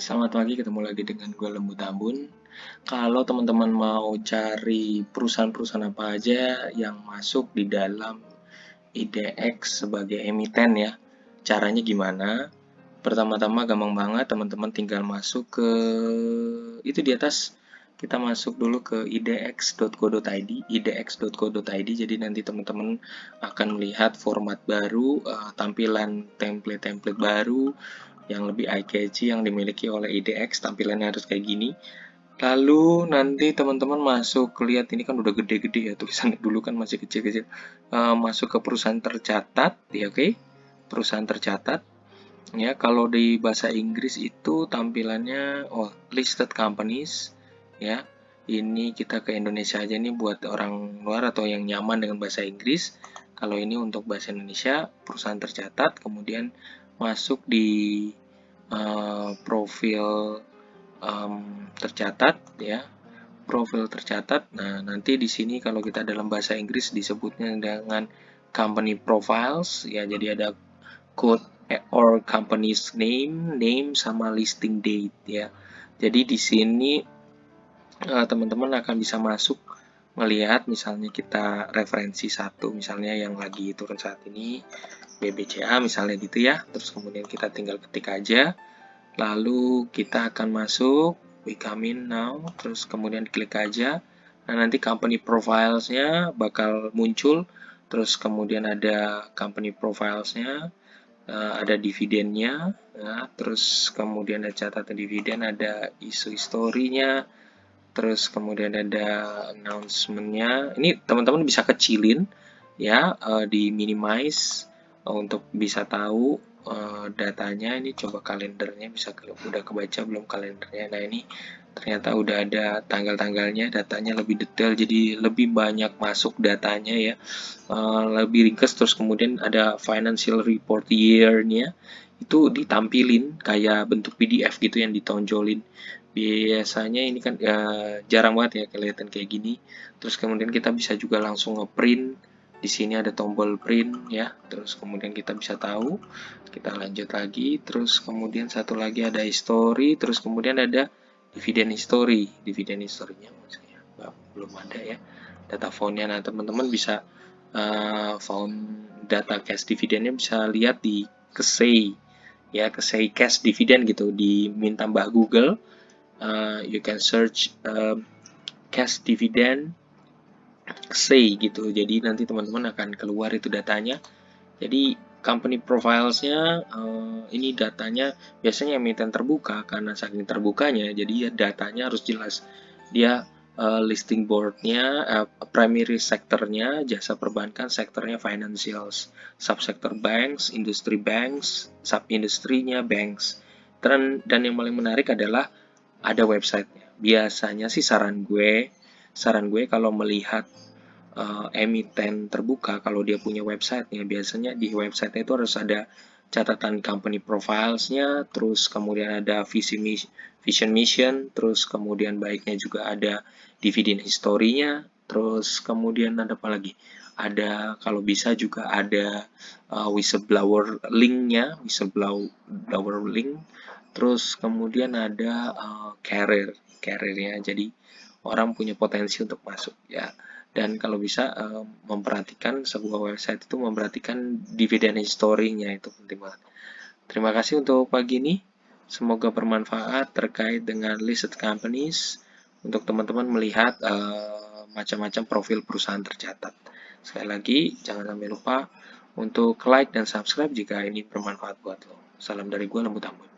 Selamat pagi, ketemu lagi dengan gue Lembu Tambun. Kalau teman-teman mau cari perusahaan-perusahaan apa aja yang masuk di dalam IDX sebagai emiten ya, caranya gimana? Pertama-tama gampang banget, teman-teman tinggal masuk ke itu di atas. Kita masuk dulu ke idx.co.id, idx.co.id. Jadi nanti teman-teman akan melihat format baru, tampilan template-template baru yang lebih eye-catchy yang dimiliki oleh IDX. Tampilannya harus kayak gini. Lalu nanti teman-teman masuk, lihat ini kan udah gede-gede ya, tulisannya dulu kan masih kecil-kecil. Masuk ke perusahaan tercatat, ya oke. Perusahaan tercatat. Ya, kalau di bahasa Inggris itu tampilannya listed companies ya. Ini kita ke Indonesia aja nih buat orang luar atau yang nyaman dengan bahasa Inggris. Kalau ini untuk bahasa Indonesia, perusahaan tercatat, kemudian masuk di profil tercatat ya. Profil tercatat. Nah, nanti di sini kalau kita dalam bahasa Inggris disebutnya dengan company profiles ya. Jadi ada code or company's name sama listing date ya. Jadi di sini teman-teman akan bisa masuk melihat misalnya kita referensi satu misalnya yang lagi turun saat ini BBCA misalnya gitu ya. Terus kemudian kita tinggal ketik aja. Lalu kita akan masuk we come in now, terus kemudian klik aja. Nah, nanti company profiles-nya bakal muncul. Terus kemudian ada company profiles-nya, ada dividennya, ya, terus kemudian ada catatan dividen, ada isu historinya, terus kemudian ada announcement-nya. Ini teman-teman bisa kecilin ya, di minimize untuk bisa tahu datanya. Ini coba kalendernya bisa udah kebaca belum kalendernya. Nah, ini ternyata udah ada tanggal-tanggalnya, datanya lebih detail, jadi lebih banyak masuk datanya ya, lebih ringkas. Terus kemudian ada financial report year-nya, itu ditampilin kayak bentuk PDF gitu yang ditonjolin. Biasanya ini kan jarang banget ya kelihatan kayak gini. Terus kemudian kita bisa juga langsung ngeprint. Di sini ada tombol print ya. Terus kemudian kita bisa tahu. Kita lanjut lagi. Terus kemudian satu lagi ada history. Terus kemudian ada dividen history. Dividen history-nya maksudnya belum ada ya. Data found-nya. Nah, teman-teman bisa found data cash dividennya bisa lihat di Kesei ya, Kesei cash dividend gitu, diminta Mbak Google. You can search cash dividend say gitu. Jadi nanti teman-teman akan keluar itu datanya. Jadi company profiles-nya ini datanya biasanya emiten terbuka, karena saking terbukanya jadi ya datanya harus jelas. Dia listing board-nya, primary sektornya jasa perbankan, sektornya financials, subsektor banks, industri banks, sub-industrinya banks. Dan yang paling menarik adalah ada websitenya. Biasanya sih saran gue kalau melihat emiten terbuka, kalau dia punya websitenya, biasanya di websitenya itu harus ada catatan company profiles-nya, terus kemudian ada vision mission, terus kemudian baiknya juga ada dividend history-nya, terus kemudian ada apa lagi? Ada kalau bisa juga ada whistleblower link-nya, whistleblower link. Terus kemudian ada career-nya, jadi orang punya potensi untuk masuk ya. Dan kalau bisa memperhatikan sebuah website itu memperhatikan dividen history-nya, itu penting banget. Terima kasih untuk pagi ini. Semoga bermanfaat terkait dengan listed companies untuk teman-teman melihat macam-macam profil perusahaan tercatat. Sekali lagi, jangan sampai lupa untuk like dan subscribe jika ini bermanfaat buat lo. Salam dari gue, Lembu Tambun.